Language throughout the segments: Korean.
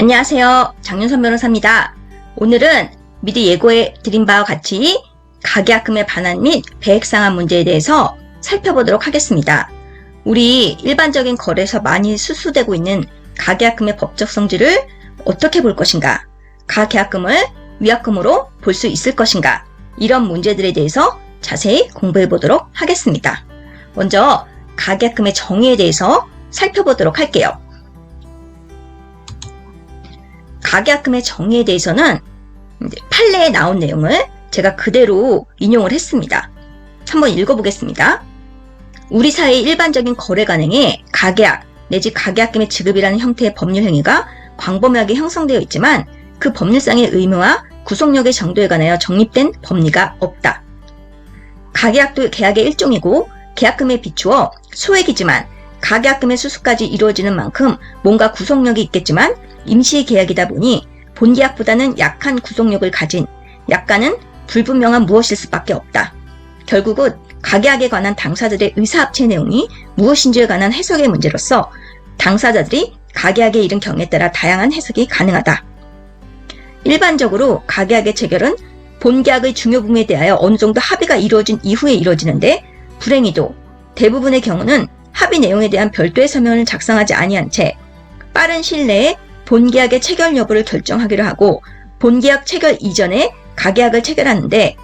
안녕하세요. 장윤선 변호사입니다. 오늘은 미리 예고해 드린 바와 같이 가계약금의 반환 및 배액상환 문제에 대해서 살펴보도록 하겠습니다. 우리 일반적인 거래에서 많이 수수되고 있는 가계약금의 법적 성질을 어떻게 볼 것인가, 가계약금을 위약금으로 볼 수 있을 것인가, 이런 문제들에 대해서 자세히 공부해 보도록 하겠습니다. 먼저 가계약금의 정의에 대해서 살펴보도록 할게요. 가계약금의 정의에 대해서는 판례에 나온 내용을 제가 그대로 인용을 했습니다. 한번 읽어보겠습니다. 우리 사회의 일반적인 거래 관행에 가계약 내지 가계약금의 지급이라는 형태의 법률 행위가 광범위하게 형성되어 있지만 그 법률상의 의무와 구속력의 정도에 관하여 정립된 법리가 없다. 가계약도 계약의 일종이고 계약금에 비추어 소액이지만 가계약금의 수수까지 이루어지는 만큼 뭔가 구속력이 있겠지만 임시 계약이다 보니 본계약보다는 약한 구속력을 가진 약간은 불분명한 무엇일 수밖에 없다. 결국은 가계약에 관한 당사자들의 의사합체 내용이 무엇인지에 관한 해석의 문제로서 당사자들이 가계약에 이른 경우에 따라 다양한 해석이 가능하다. 일반적으로 가계약의 체결은 본계약의 중요 부분에 대하여 어느 정도 합의가 이루어진 이후에 이루어지는데, 불행히도 대부분의 경우는 합의 내용에 대한 별도의 서면을 작성하지 아니한 채 빠른 시일 내에 본계약의 체결 여부를 결정하기로 하고, 본계약 체결 이전에 가계약을 체결하는데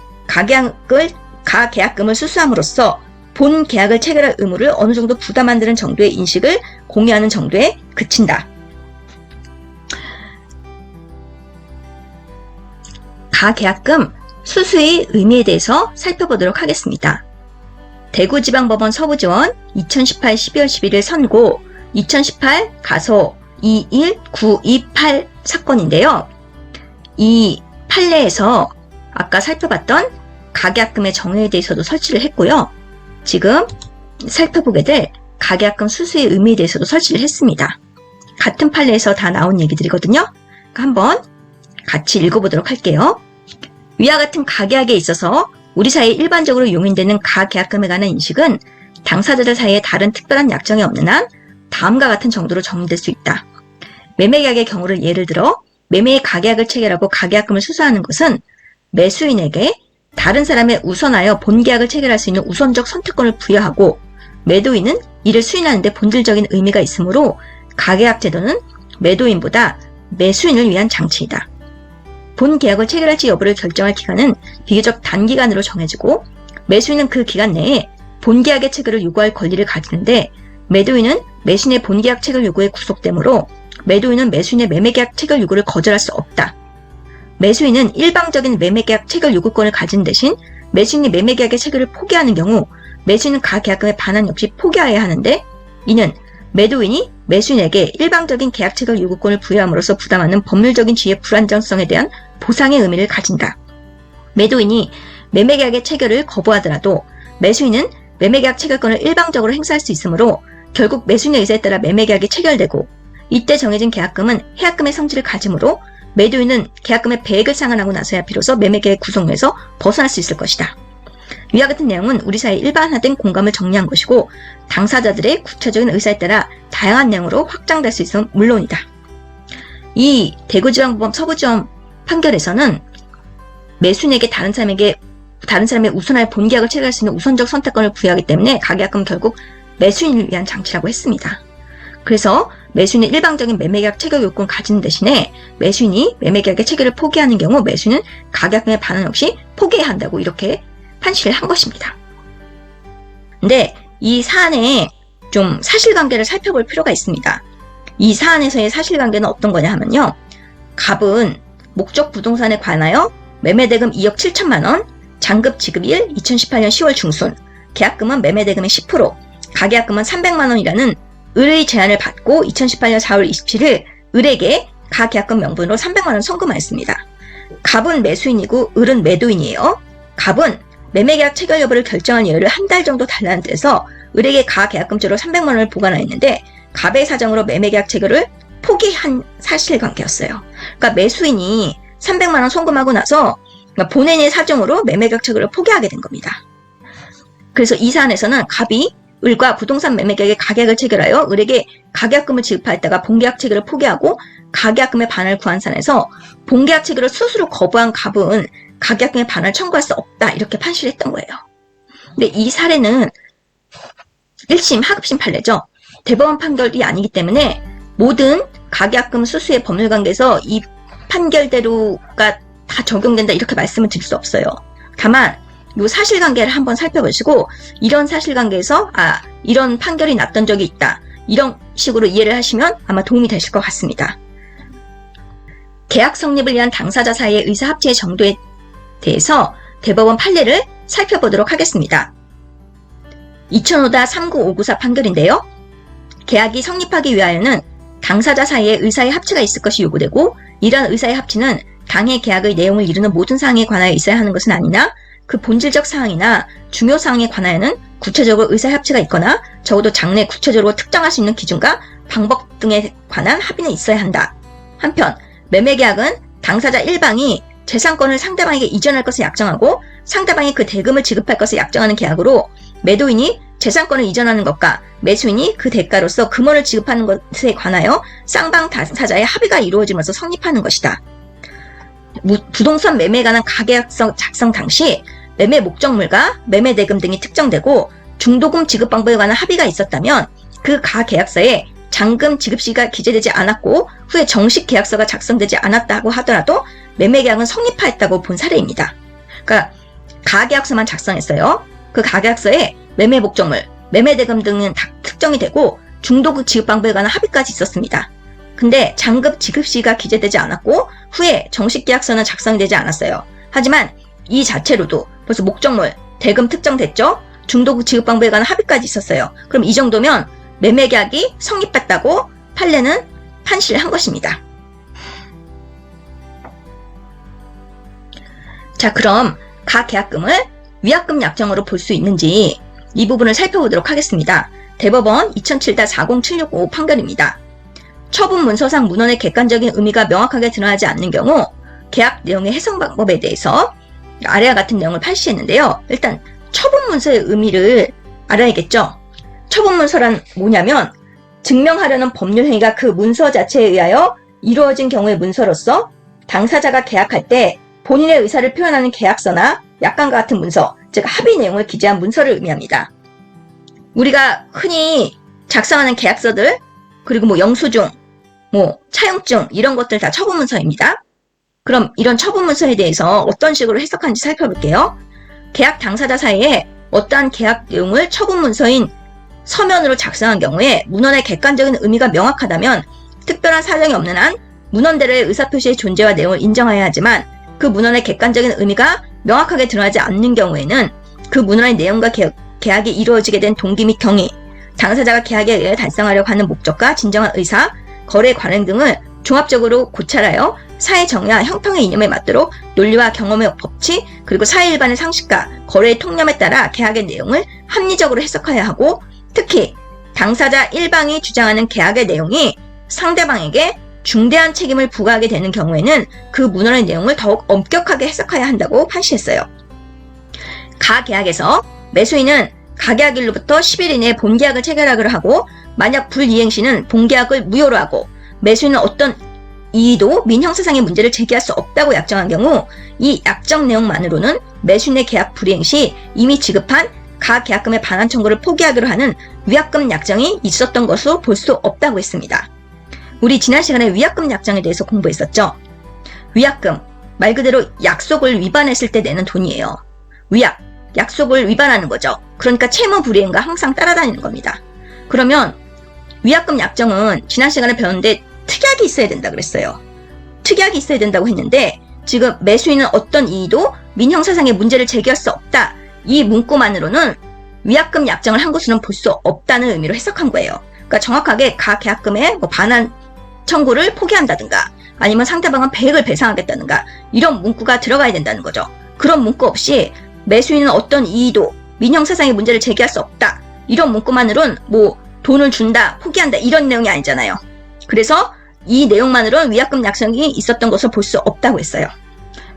가계약금을 수수함으로써 본계약을 체결할 의무를 어느 정도 부담한다는 정도의 인식을 공유하는 정도에 그친다. 가계약금 수수의 의미에 대해서 살펴보도록 하겠습니다. 대구지방법원 서부지원 2018 12월 11일 선고 2018 가소 21928 사건인데요. 이 판례에서 아까 살펴봤던 가계약금의 정의에 대해서도 설치를 했고요. 지금 살펴보게 될 가계약금 수수의 의미에 대해서도 설치를 했습니다. 같은 판례에서 다 나온 얘기들이거든요. 한번 같이 읽어보도록 할게요. 위와 같은 가계약에 있어서 우리 사회에 일반적으로 용인되는 가계약금에 관한 인식은 당사자들 사이에 다른 특별한 약정이 없는 한 다음과 같은 정도로 정리될 수 있다. 매매계약의 경우를 예를 들어 매매의 가계약을 체결하고 가계약금을 수수하는 것은 매수인에게 다른 사람에 우선하여 본계약을 체결할 수 있는 우선적 선택권을 부여하고, 매도인은 이를 수인하는 데 본질적인 의미가 있으므로 가계약 제도는 매도인보다 매수인을 위한 장치이다. 본계약을 체결할지 여부를 결정할 기간은 비교적 단기간으로 정해지고, 매수인은 그 기간 내에 본계약의 체결을 요구할 권리를 가지는데, 매도인은 매수인의 본계약 체결 요구에 구속되므로 매도인은 매수인의 매매계약 체결 요구를 거절할 수 없다. 매수인은 일방적인 매매계약 체결 요구권을 가진 대신 매수인이 매매계약의 체결을 포기하는 경우 매수인은 가계약금의 반환 역시 포기해야 하는데, 이는 매도인이 매수인에게 일방적인 계약 체결 요구권을 부여함으로써 부담하는 법률적인 지위의 불안정성에 대한 보상의 의미를 가진다. 매도인이 매매계약의 체결을 거부하더라도 매수인은 매매계약 체결권을 일방적으로 행사할 수 있으므로 결국 매수인의 의사에 따라 매매계약이 체결되고, 이때 정해진 계약금은 해약금의 성질을 가지므로 매도인은 계약금의 배액을 상환하고 나서야 비로소 매매계약 구속력에서 벗어날 수 있을 것이다. 위와 같은 내용은 우리 사회의 일반화된 공감을 정리한 것이고, 당사자들의 구체적인 의사에 따라 다양한 내용으로 확장될 수 있음은 물론이다. 이 대구지방법원 서부지원 판결에서는 매수인에게 다른 사람의 우선하여 본계약을 체결할 수 있는 우선적 선택권을 부여하기 때문에 가계약금은 결국 매수인을 위한 장치라고 했습니다. 그래서 매수인은 일방적인 매매계약 체결 요건을 가진 대신에 매수인이 매매계약의 체결을 포기하는 경우 매수인은 가계약금의 반환 없이 포기해야 한다고 이렇게 판시를 한 것입니다. 근데 이 사안의 좀 사실관계를 살펴볼 필요가 있습니다. 이 사안에서의 사실관계는 어떤 거냐 하면요. 갑은 목적 부동산에 관하여 매매대금 2억 7천만 원, 잔급 지급일 2018년 10월 중순, 계약금은 매매대금의 10%, 가계약금은 300만 원이라는 을의 제안을 받고 2018년 4월 27일 을에게 가계약금 명분으로 300만 원 송금하였습니다. 갑은 매수인이고 을은 매도인이에요. 갑은 매매계약 체결 여부를 결정한 여유를 한 달 정도 달라는 데서 을에게 가계약금조로 300만 원을 보관하였는데, 갑의 사정으로 매매계약 체결을 포기한 사실관계였어요. 그러니까 매수인이 300만 원 송금하고 나서 본인의 사정으로 매매계약 체결을 포기하게 된 겁니다. 그래서 이 사안에서는 갑이 을과 부동산 매매계약의 가계약을 체결하여 을에게 가계약금을 지급하였다가 본계약 체결을 포기하고 가계약금의 반환을 구한 사안에서 본계약 체결을 스스로 거부한 갑은 가계약금의 반환을 청구할 수 없다 이렇게 판시를 했던 거예요. 근데 이 사례는 1심 하급심 판례죠. 대법원 판결이 아니기 때문에 모든 가계약금 수수의 법률관계에서 이 판결대로가 다 적용된다 이렇게 말씀을 드릴 수 없어요. 다만 이 사실관계를 한번 살펴보시고 이런 사실관계에서 이런 판결이 났던 적이 있다. 이런 식으로 이해를 하시면 아마 도움이 되실 것 같습니다. 계약 성립을 위한 당사자 사이의 의사합치의 정도에 대해서 대법원 판례를 살펴보도록 하겠습니다. 2005-39594 판결인데요. 계약이 성립하기 위하여는 당사자 사이에 의사의 합치가 있을 것이 요구되고 이러한 의사의 합치는 당해 계약의 내용을 이루는 모든 사항에 관하여 있어야 하는 것은 아니나 그 본질적 사항이나 중요 사항에 관하여는 구체적으로 의사의 합치가 있거나 적어도 장래 구체적으로 특정할 수 있는 기준과 방법 등에 관한 합의는 있어야 한다. 한편 매매계약은 당사자 1방이 재산권을 상대방에게 이전할 것을 약정하고 상대방이 그 대금을 지급할 것을 약정하는 계약으로 매도인이 재산권을 이전하는 것과 매수인이 그 대가로서 금원을 지급하는 것에 관하여 쌍방 당사자의 합의가 이루어지면서 성립하는 것이다. 부동산 매매에 관한 가계약서 작성 당시 매매 목적물과 매매 대금 등이 특정되고 중도금 지급 방법에 관한 합의가 있었다면 그 가계약서에 잔금 지급 시기가 기재되지 않았고 후에 정식 계약서가 작성되지 않았다고 하더라도 매매계약은 성립하였다고 본 사례입니다. 그러니까 가계약서만 작성했어요. 그 가계약서에 매매 목적물, 매매 대금 등은 다 특정이 되고 중도금 지급 방법에 관한 합의까지 있었습니다. 근데 잔금 지급 시기가 기재되지 않았고 후에 정식 계약서는 작성이 되지 않았어요. 하지만 이 자체로도 벌써 목적물, 대금 특정됐죠? 중도금 지급 방법에 관한 합의까지 있었어요. 그럼 이 정도면 매매계약이 성립했다고 판례는 판시를 한 것입니다. 자, 그럼 가계약금을 위약금 약정으로 볼 수 있는지 이 부분을 살펴보도록 하겠습니다. 대법원 2007-40765 판결입니다. 처분 문서상 문헌의 객관적인 의미가 명확하게 드러나지 않는 경우 계약 내용의 해석 방법에 대해서 아래와 같은 내용을 판시했는데요. 일단 처분 문서의 의미를 알아야겠죠. 처분 문서란 뭐냐면 증명하려는 법률 행위가 그 문서 자체에 의하여 이루어진 경우의 문서로서 당사자가 계약할 때 본인의 의사를 표현하는 계약서나 약관과 같은 문서, 즉 합의 내용을 기재한 문서를 의미합니다. 우리가 흔히 작성하는 계약서들, 그리고 영수증, 차용증 이런 것들 다 처분 문서입니다. 그럼 이런 처분 문서에 대해서 어떤 식으로 해석하는지 살펴볼게요. 계약 당사자 사이에 어떠한 계약 내용을 처분 문서인 서면으로 작성한 경우에 문헌의 객관적인 의미가 명확하다면 특별한 사정이 없는 한 문헌대로의 의사표시의 존재와 내용을 인정해야 하지만 그 문헌의 객관적인 의미가 명확하게 드러나지 않는 경우에는 그 문헌의 내용과 계약이 이루어지게 된 동기 및 경위, 당사자가 계약에 의해 달성하려고 하는 목적과 진정한 의사, 거래 관행 등을 종합적으로 고찰하여 사회 정의와 형평의 이념에 맞도록 논리와 경험의 법칙, 그리고 사회 일반의 상식과 거래의 통념에 따라 계약의 내용을 합리적으로 해석해야 하고 특히 당사자 1방이 주장하는 계약의 내용이 상대방에게 중대한 책임을 부과하게 되는 경우에는 그 문헌의 내용을 더욱 엄격하게 해석해야 한다고 판시했어요. 가계약에서 매수인은 가계약일로부터 10일 이내에 본계약을 체결하기로 하고 만약 불이행 시는 본계약을 무효로 하고 매수인은 어떤 이의도 민형사상의 문제를 제기할 수 없다고 약정한 경우 이 약정 내용만으로는 매수인의 계약 불이행 시 이미 지급한 가계약금의 반환 청구를 포기하기로 하는 위약금 약정이 있었던 것으로 볼 수 없다고 했습니다. 우리 지난 시간에 위약금 약정에 대해서 공부했었죠. 위약금, 말 그대로 약속을 위반했을 때 내는 돈이에요. 위약, 약속을 위반하는 거죠. 그러니까 채무 불이행과 항상 따라다니는 겁니다. 그러면 위약금 약정은 지난 시간에 배웠는데 특약이 있어야 된다 그랬어요. 특약이 있어야 된다고 했는데 지금 매수인은 어떤 이의도 민형사상의 문제를 제기할 수 없다. 이 문구만으로는 위약금 약정을 한 것으로는 볼 수 없다는 의미로 해석한 거예요. 그러니까 정확하게 가계약금의 반환 청구를 포기한다든가 아니면 상대방은 배액을 배상하겠다든가 이런 문구가 들어가야 된다는 거죠. 그런 문구 없이 매수인은 어떤 이의도 민형사상의 문제를 제기할 수 없다. 이런 문구만으로는 돈을 준다, 포기한다 이런 내용이 아니잖아요. 그래서 이 내용만으로는 위약금 약정이 있었던 것을 볼 수 없다고 했어요.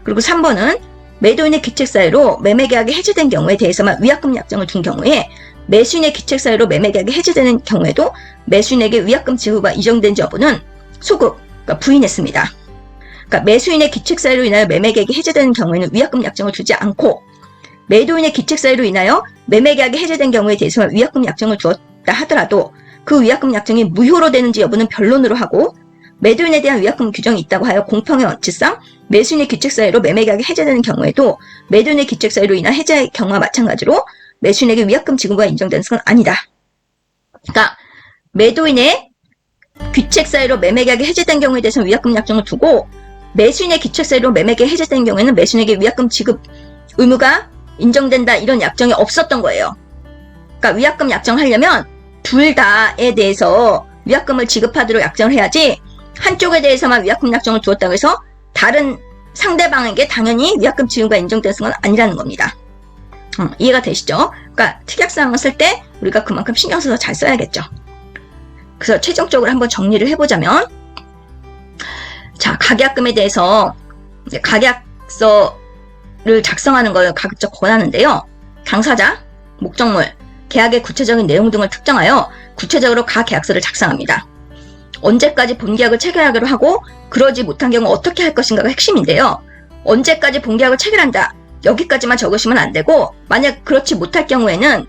그리고 3번은 매도인의 기책 사유로 매매계약이 해지된 경우에 대해서만 위약금 약정을 둔 경우에 매수인의 귀책 사유로 매매계약이 해지되는 경우에도 매수인에게 위약금 지급과 인정된 여부는 소급, 그러니까 부인했습니다. 그러니까 매수인의 귀책 사유로 인하여 매매계약이 해지되는 경우에는 위약금 약정을 주지 않고, 매도인의 귀책 사유로 인하여 매매계약이 해지된 경우에 대해서는 위약금 약정을 주었다 하더라도 그 위약금 약정이 무효로 되는지 여부는 변론으로 하고, 매도인에 대한 위약금 규정이 있다고 하여 공평의 원칙상 매수인의 귀책 사유로 매매계약이 해지되는 경우에도 매도인의 귀책 사유로 인한 해지의 경우와 마찬가지로 매수인에게 위약금 지급과 인정되는 것은 아니다. 그러니까 매도인의 귀책 사유로 매매계약이 해지된 경우에 대해서는 위약금 약정을 두고, 매수인의 귀책 사유로 매매계약이 해지된 경우에는 매수인에게 위약금 지급 의무가 인정된다, 이런 약정이 없었던 거예요. 그러니까 위약금 약정하려면 둘 다에 대해서 위약금을 지급하도록 약정을 해야지, 한쪽에 대해서만 위약금 약정을 두었다고 해서 다른 상대방에게 당연히 위약금 지급과 인정되는 건 아니라는 겁니다. 이해가 되시죠? 그러니까 특약사항을 쓸 때 우리가 그만큼 신경 써서 잘 써야겠죠. 그래서 최종적으로 한번 정리를 해보자면, 자, 가계약금에 대해서 이제 가계약서를 작성하는 걸 가급적 권하는데요. 당사자, 목적물, 계약의 구체적인 내용 등을 특정하여 구체적으로 가계약서를 작성합니다. 언제까지 본계약을 체결하기로 하고 그러지 못한 경우 어떻게 할 것인가가 핵심인데요. 언제까지 본계약을 체결한다, 여기까지만 적으시면 안 되고, 만약 그렇지 못할 경우에는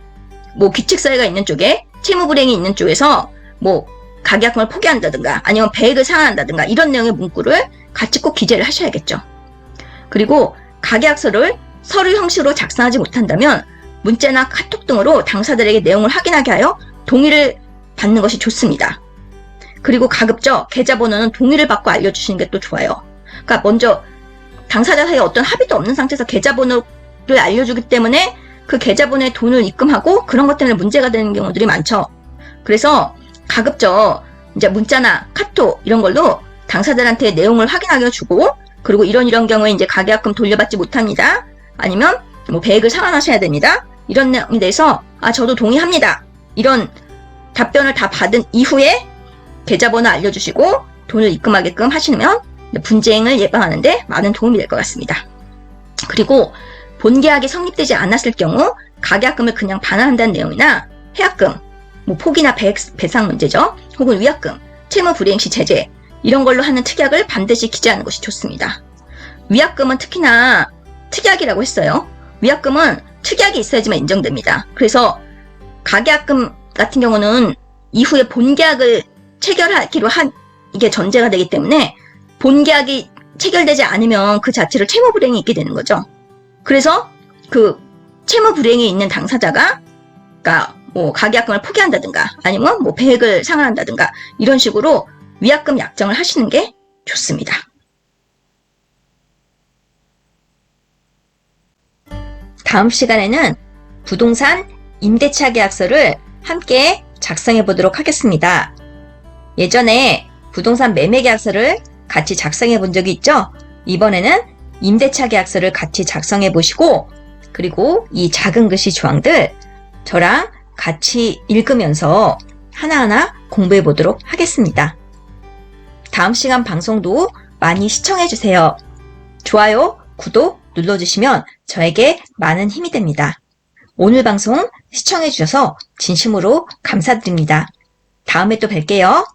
뭐 귀책사유가 있는 쪽에, 채무불이행이 있는 쪽에서 뭐 가계약금을 포기한다든가 아니면 배액을 상환한다든가 이런 내용의 문구를 같이 꼭 기재를 하셔야겠죠. 그리고 가계약서를 서류 형식으로 작성하지 못한다면 문자나 카톡 등으로 당사자들에게 내용을 확인하게 하여 동의를 받는 것이 좋습니다. 그리고 가급적 계좌번호는 동의를 받고 알려주시는 게 또 좋아요. 그러니까 먼저 당사자 사이에 어떤 합의도 없는 상태에서 계좌번호를 알려주기 때문에 그 계좌번호에 돈을 입금하고 그런 것 때문에 문제가 되는 경우들이 많죠. 그래서 가급적 이제 문자나 카톡 이런 걸로 당사자들한테 내용을 확인하게 주고, 그리고 이런 경우에 이제 가계약금 돌려받지 못합니다, 아니면 뭐 배액을 상환하셔야 됩니다, 이런 내용에 대해서 저도 동의합니다, 이런 답변을 다 받은 이후에 계좌번호 알려주시고 돈을 입금하게끔 하시면 분쟁을 예방하는데 많은 도움이 될 것 같습니다. 그리고 본계약이 성립되지 않았을 경우 가계약금을 그냥 반환한다는 내용이나 해약금, 뭐 포기나 배상 문제죠, 혹은 위약금, 채무 불이행 시 제재, 이런 걸로 하는 특약을 반드시 기재하는 것이 좋습니다. 위약금은 특히나 특약이라고 했어요. 위약금은 특약이 있어야지만 인정됩니다. 그래서 가계약금 같은 경우는 이후에 본계약을 체결하기로 한 이게 전제가 되기 때문에 본계약이 체결되지 않으면 그 자체로 채무불이행이 있게 되는 거죠. 그래서 그 채무불이행이 있는 당사자가, 그러니까 뭐 가계약금을 포기한다든가 아니면 뭐 배액을 상환한다든가 이런 식으로 위약금 약정을 하시는 게 좋습니다. 다음 시간에는 부동산 임대차 계약서를 함께 작성해 보도록 하겠습니다. 예전에 부동산 매매 계약서를 같이 작성해 본 적이 있죠? 이번에는 임대차 계약서를 같이 작성해 보시고, 그리고 이 작은 글씨 조항들 저랑 같이 읽으면서 하나하나 공부해 보도록 하겠습니다. 다음 시간 방송도 많이 시청해 주세요. 좋아요, 구독 눌러주시면 저에게 많은 힘이 됩니다. 오늘 방송 시청해 주셔서 진심으로 감사드립니다. 다음에 또 뵐게요.